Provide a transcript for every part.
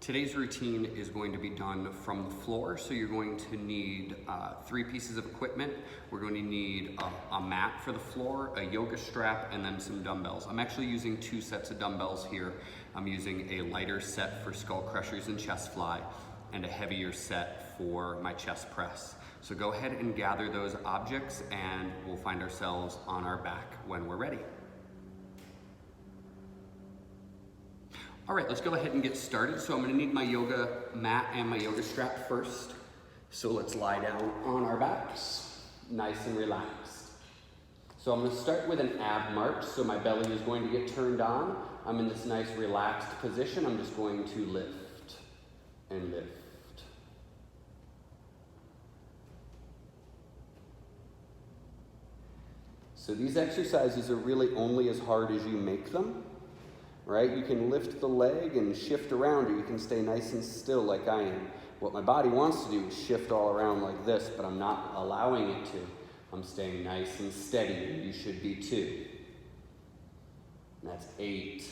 Today's routine is going to be done from the floor, so you're going to need 3 pieces of equipment. We're going to need a mat for the floor, a yoga strap, and then some dumbbells. I'm actually using 2 sets of dumbbells here. I'm using a lighter set for skull crushers and chest fly, and a heavier set for my chest press. So go ahead and gather those objects, and we'll find ourselves on our back when we're ready. All right, let's go ahead and get started. So I'm gonna need my yoga mat and my yoga strap first. So let's lie down on our backs, nice and relaxed. So I'm gonna start with an ab march. So my belly is going to get turned on. I'm in this nice relaxed position. I'm just going to lift and lift. So these exercises are really only as hard as you make them. Right? You can lift the leg and shift around, or you can stay nice and still like I am. What my body wants to do is shift all around like this, but I'm not allowing it to. I'm staying nice and steady, and you should be too. And that's 8.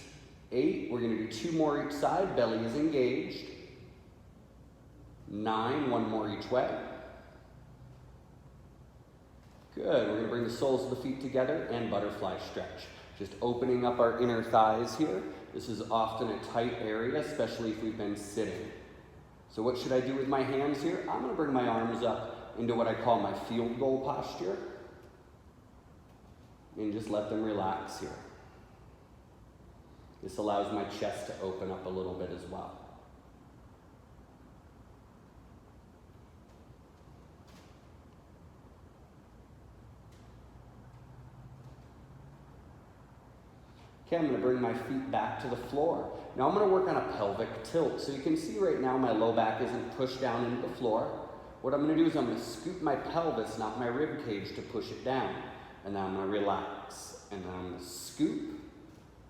8, we're gonna do 2 more each side, belly is engaged. 9, 1 more each way. Good, we're gonna bring the soles of the feet together and butterfly stretch. Just opening up our inner thighs here. This is often a tight area, especially if we've been sitting. So what should I do with my hands here? I'm gonna bring my arms up into what I call my field goal posture. And just let them relax here. This allows my chest to open up a little bit as well. Okay, I'm going to bring my feet back to the floor. Now I'm going to work on a pelvic tilt. So you can see right now my low back isn't pushed down into the floor. What I'm going to do is I'm going to scoop my pelvis, not my rib cage, to push it down. And then I'm going to relax. And then I'm going to scoop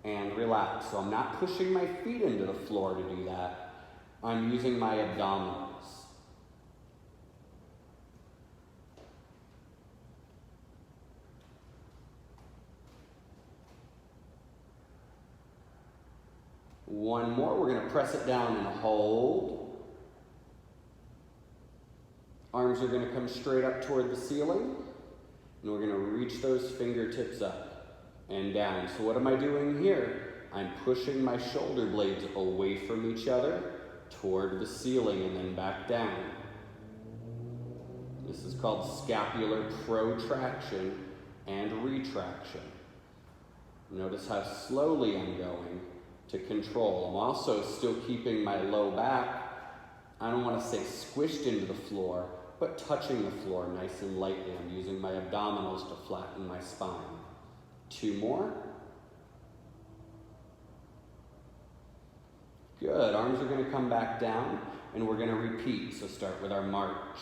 and relax. So I'm not pushing my feet into the floor to do that. I'm using my abdominals. One more, we're gonna press it down and hold. Arms are gonna come straight up toward the ceiling, and we're gonna reach those fingertips up and down. So what am I doing here? I'm pushing my shoulder blades away from each other toward the ceiling and then back down. This is called scapular protraction and retraction. Notice how slowly I'm going to control. I'm also still keeping my low back, I don't want to say squished into the floor, but touching the floor nice and lightly. I'm using my abdominals to flatten my spine. 2 more. Good, arms are going to come back down, and we're going to repeat. So start with our march.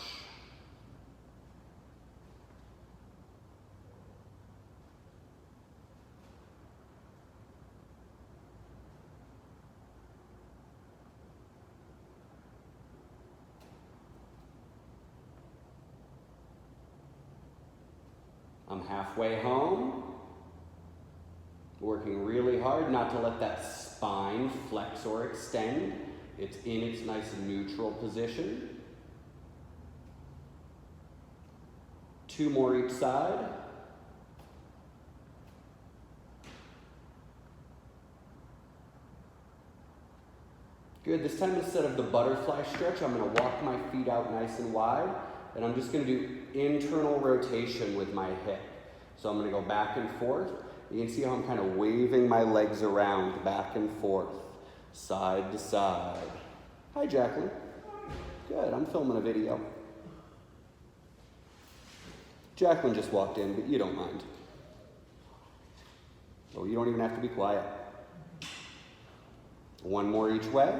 I'm halfway home, working really hard not to let that spine flex or extend. It's in its nice neutral position. 2 more each side. Good, this time instead of the butterfly stretch, I'm gonna walk my feet out nice and wide, and I'm just gonna do internal rotation with my hip. So I'm gonna go back and forth. You can see how I'm kind of waving my legs around back and forth, side to side. Hi, Jacqueline. Good, I'm filming a video. Jacqueline just walked in, but you don't mind. Oh, you don't even have to be quiet. 1 more each way.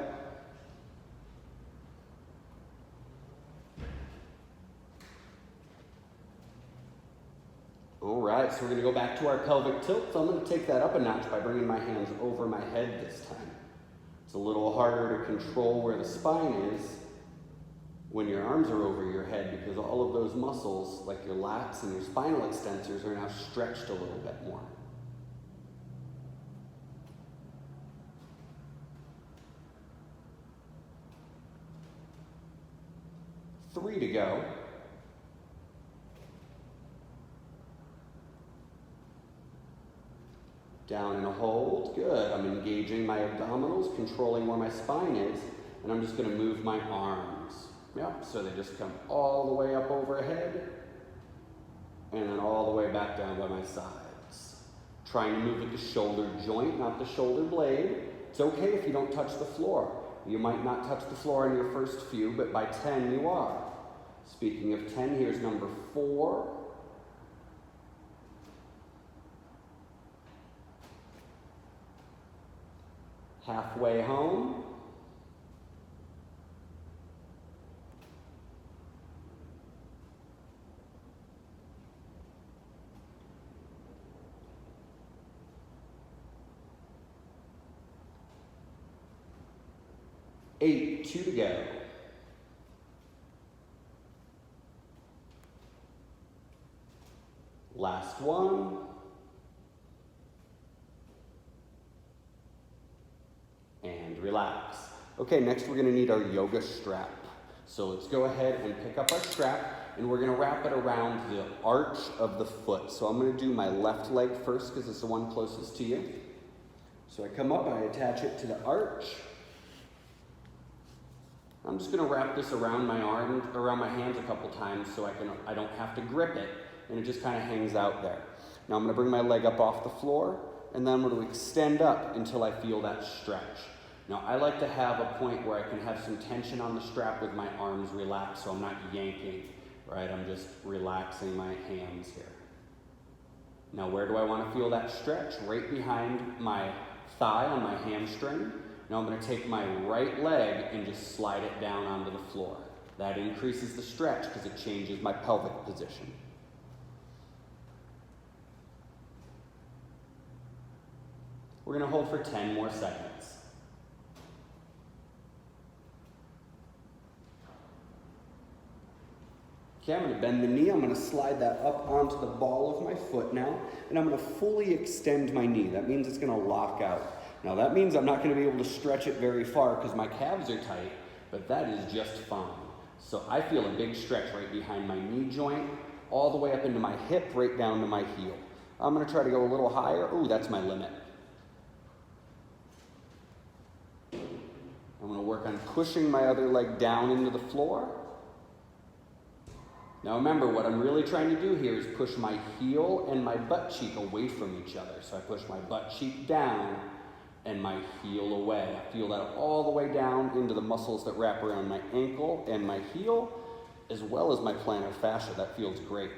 All right, so we're gonna go back to our pelvic tilt. So I'm gonna take that up a notch by bringing my hands over my head this time. It's a little harder to control where the spine is when your arms are over your head, because all of those muscles, like your lats and your spinal extensors, are now stretched a little bit more. 3 to go. Down and a hold, good. I'm engaging my abdominals, controlling where my spine is, and I'm just gonna move my arms. Yep, so they just come all the way up overhead, and then all the way back down by my sides. Trying to move at the shoulder joint, not the shoulder blade. It's okay if you don't touch the floor. You might not touch the floor in your first few, but by 10 you are. Speaking of 10, here's number 4. Halfway home. Eight, 2 to go. Last one. And relax. Okay, next we're gonna need our yoga strap. So let's go ahead and pick up our strap, and we're gonna wrap it around the arch of the foot. So I'm gonna do my left leg first because it's the one closest to you. So I come up, I attach it to the arch. I'm just gonna wrap this around my arm, around my hands a couple times so I don't have to grip it, and it just kind of hangs out there. Now I'm gonna bring my leg up off the floor, and then I'm gonna extend up until I feel that stretch. Now I like to have a point where I can have some tension on the strap with my arms relaxed so I'm not yanking, right? I'm just relaxing my hands here. Now where do I wanna feel that stretch? Right behind my thigh on my hamstring. Now I'm gonna take my right leg and just slide it down onto the floor. That increases the stretch because it changes my pelvic position. We're gonna hold for 10 more seconds. Okay, I'm gonna bend the knee. I'm gonna slide that up onto the ball of my foot now, and I'm gonna fully extend my knee. That means it's gonna lock out. Now that means I'm not gonna be able to stretch it very far because my calves are tight, but that is just fine. So I feel a big stretch right behind my knee joint, all the way up into my hip, right down to my heel. I'm gonna try to go a little higher. Ooh, that's my limit. I'm gonna work on pushing my other leg down into the floor. Now remember, what I'm really trying to do here is push my heel and my butt cheek away from each other. So I push my butt cheek down and my heel away. I feel that all the way down into the muscles that wrap around my ankle and my heel, as well as my plantar fascia. That feels great.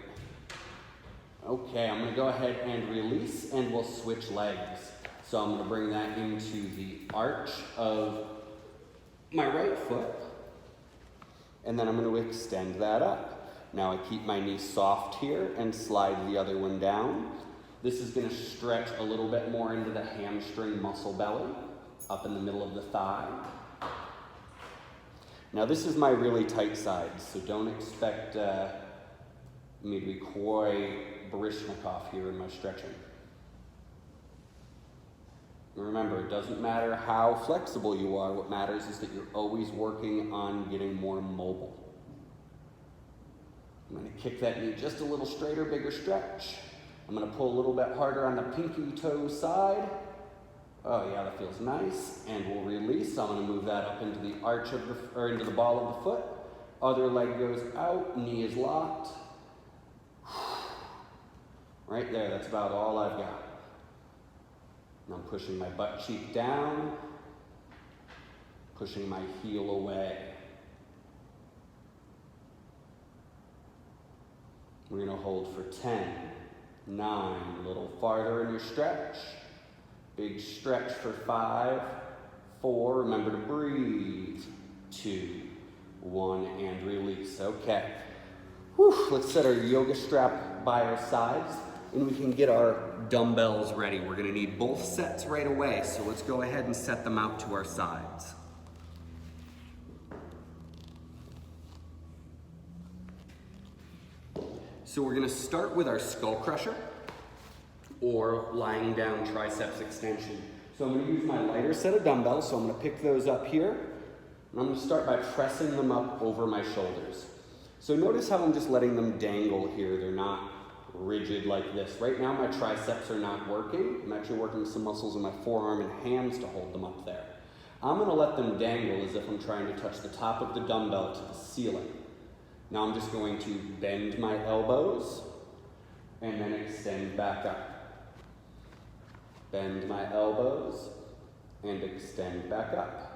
Okay, I'm gonna go ahead and release, and we'll switch legs. So I'm gonna bring that into the arch of my right foot, and then I'm gonna extend that up. Now I keep my knee soft here and slide the other one down. This is gonna stretch a little bit more into the hamstring muscle belly, up in the middle of the thigh. Now this is my really tight side, so don't expect me to be Koi Baryshnikov here in my stretching. Remember, it doesn't matter how flexible you are. What matters is that you're always working on getting more mobile. I'm gonna kick that knee just a little straighter, bigger stretch. I'm gonna pull a little bit harder on the pinky toe side. Oh yeah, that feels nice. And we'll release. I'm gonna move that up into the arch of the, or into the ball of the foot. Other leg goes out, knee is locked. Right there, that's about all I've got. And I'm pushing my butt cheek down, pushing my heel away. We're gonna hold for 10, 9, a little farther in your stretch. Big stretch for 5, 4, remember to breathe. 2, 1, and release. Okay. Whew, let's set our yoga strap by our sides, and we can get our dumbbells ready. We're gonna need both sets right away, so let's go ahead and set them out to our sides. So we're gonna start with our skull crusher, or lying down triceps extension. So I'm gonna use my lighter set of dumbbells, so I'm gonna pick those up here, and I'm gonna start by pressing them up over my shoulders. So notice how I'm just letting them dangle here. They're not rigid like this. Right now my triceps are not working. I'm actually working some muscles in my forearm and hands to hold them up there. I'm gonna let them dangle as if I'm trying to touch the top of the dumbbell to the ceiling. Now I'm just going to bend my elbows and then extend back up. Bend my elbows and extend back up.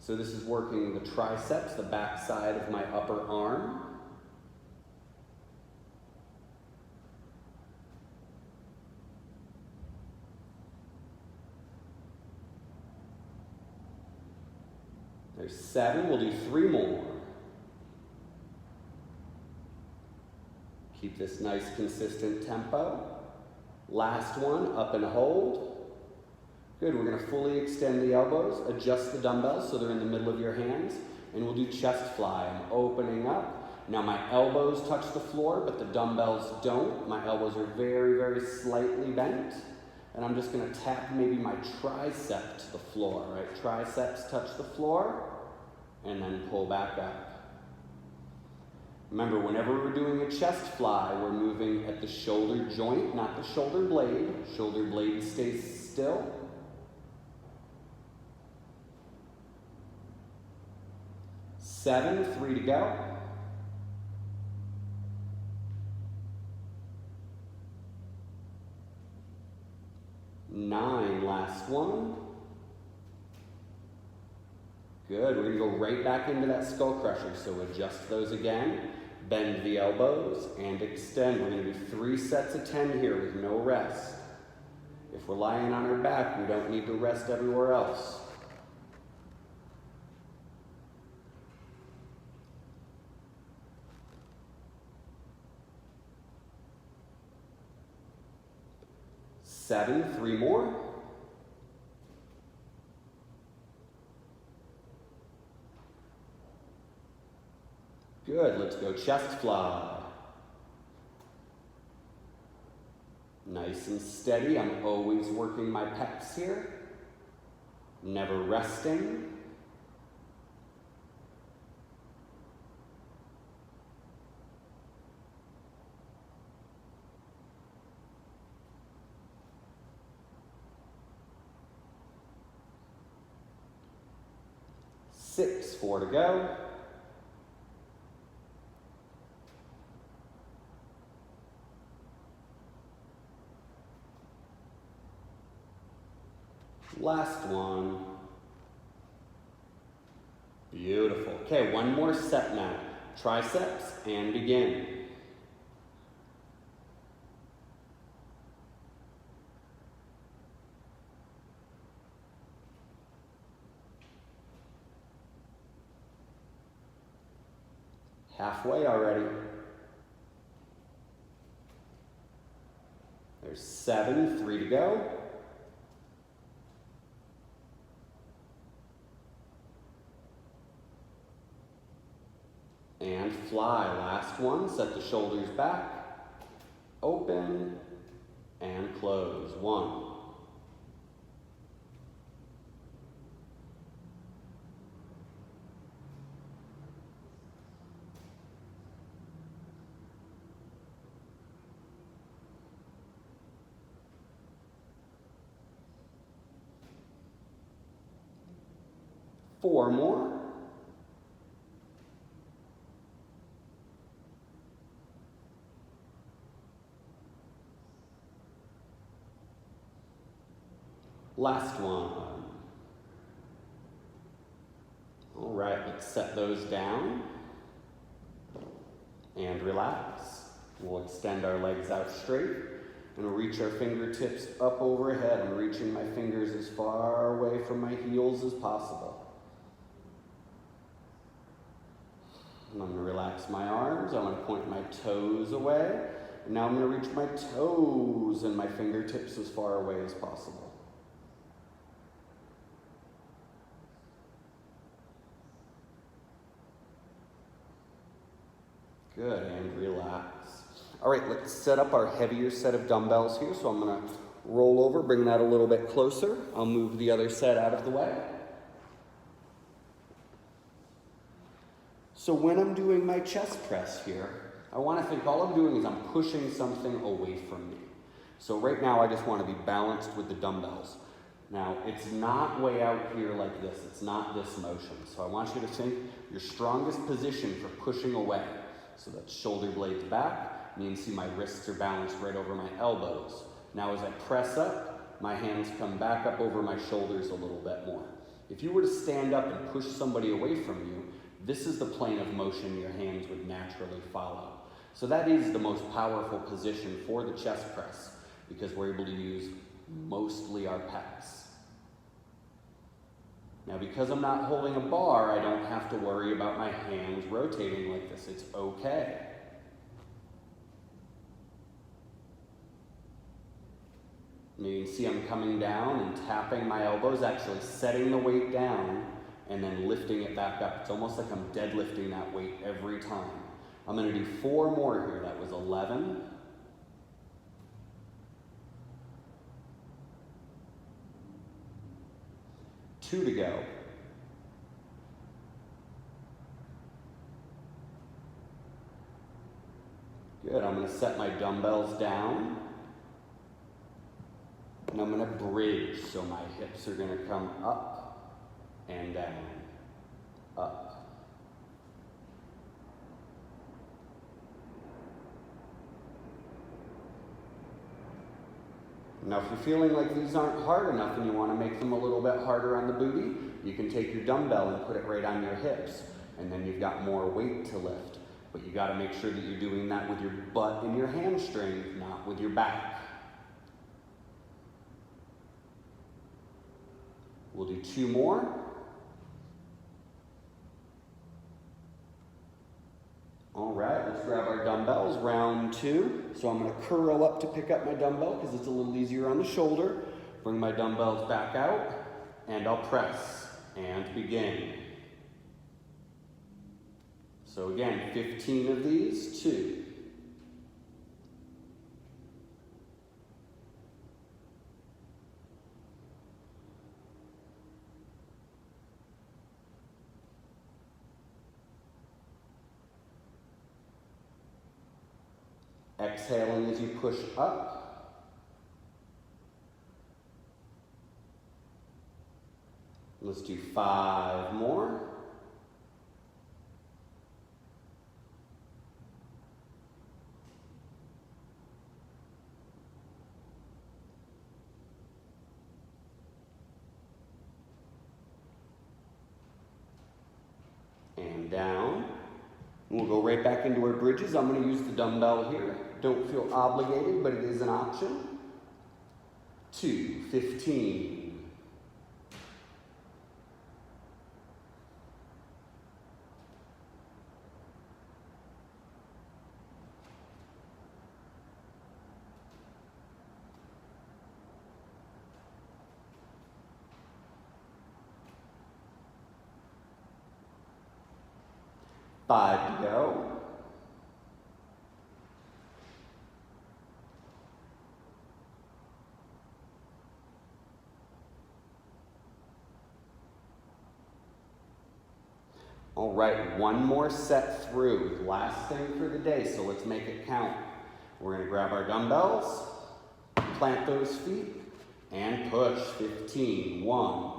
So this is working the triceps, the back side of my upper arm. There's 7, we'll do 3 more. Keep this nice consistent tempo. Last one, up and hold. Good, we're gonna fully extend the elbows, adjust the dumbbells so they're in the middle of your hands, and we'll do chest fly. I'm opening up. Now my elbows touch the floor, but the dumbbells don't. My elbows are very, very slightly bent. And I'm just gonna tap maybe my tricep to the floor, right? Triceps touch the floor, and then pull back up. Remember, whenever we're doing a chest fly, we're moving at the shoulder joint, not the shoulder blade. Shoulder blade stays still. 7, 3 to go. Nine, last one. Good, we're gonna go right back into that skull crusher. So adjust those again, bend the elbows and extend. We're gonna do 3 sets of 10 here with no rest. If we're lying on our back, we don't need to rest everywhere else. Seven, 3 more. Good, let's go chest fly. Nice and steady, I'm always working my pecs here. Never resting. Six, 4 to go. Last one. Beautiful. Okay, one more set now. Triceps and begin. Halfway already. There's 7, 3 to go. And fly, last one, set the shoulders back, open, and close, 1. Four more. Last one. All right, let's set those down and relax. We'll extend our legs out straight and we'll reach our fingertips up overhead. I'm reaching my fingers as far away from my heels as possible. And I'm going to relax my arms. I'm going to point my toes away. And now I'm going to reach my toes and my fingertips as far away as possible. Good, and relax. All right, let's set up our heavier set of dumbbells here. So I'm going to roll over, bring that a little bit closer. I'll move the other set out of the way. So when I'm doing my chest press here, I want to think all I'm doing is I'm pushing something away from me. So right now I just want to be balanced with the dumbbells. Now it's not way out here like this, it's not this motion. So I want you to think your strongest position for pushing away. So that's shoulder blades back, and you can see my wrists are balanced right over my elbows. Now as I press up, my hands come back up over my shoulders a little bit more. If you were to stand up and push somebody away from you, this is the plane of motion your hands would naturally follow. So that is the most powerful position for the chest press because we're able to use mostly our pecs. Now because I'm not holding a bar, I don't have to worry about my hands rotating like this. It's okay. And you can see I'm coming down and tapping my elbows, actually setting the weight down and then lifting it back up. It's almost like I'm deadlifting that weight every time. I'm going to do 4 more here. That was 11. Two to go. Good. I'm going to set my dumbbells down. And I'm going to bridge. So my hips are going to come up and down. Up. Now, if you're feeling like these aren't hard enough and you want to make them a little bit harder on the booty, you can take your dumbbell and put it right on your hips, and then you've got more weight to lift. But you got to make sure that you're doing that with your butt and your hamstring, not with your back. We'll do 2 more. All right, let's grab our dumbbells, round 2. So I'm going to curl up to pick up my dumbbell because it's a little easier on the shoulder. Bring my dumbbells back out, and I'll press and begin. So again, 15 of these, 2. Exhaling as you push up. Let's do 5 more. And down. And we'll go right back into our bridges. I'm going to use the dumbbell here. Don't feel obligated, but it is an option. 2, 15. Five to go. All right, one more set through. Last thing for the day, so let's make it count. We're going to grab our dumbbells, plant those feet, and push. 15. 1.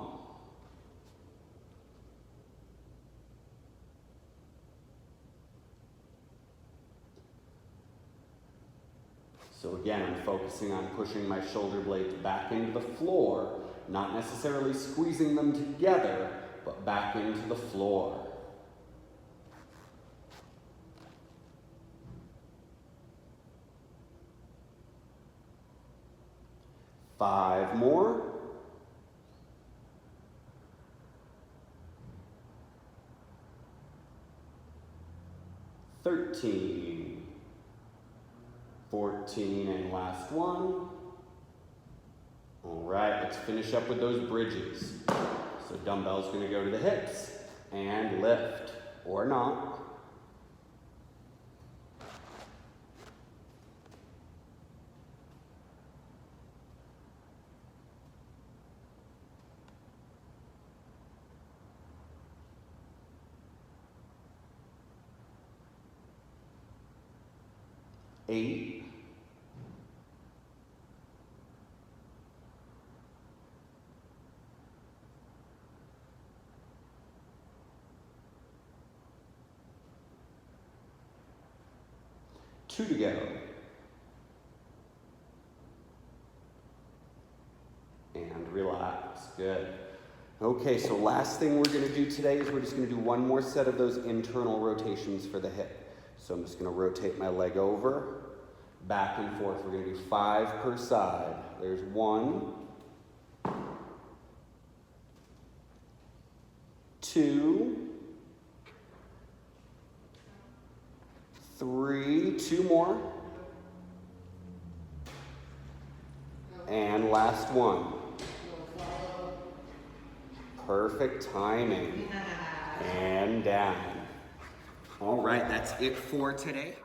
So again, I'm focusing on pushing my shoulder blades back into the floor, not necessarily squeezing them together, but back into the floor. Five more. $13. 14, and last one. All right, let's finish up with those bridges. So dumbbell's gonna go to the hips and lift, or not. 8, 2 to go. And relax, good. Okay, so last thing we're gonna do today is we're just gonna do one more set of those internal rotations for the hip. So I'm just gonna rotate my leg over, back and forth. We're gonna do 5 per side. There's 1, 2, 3, 2 more, and last one. Perfect timing. And down. All right, that's it for today.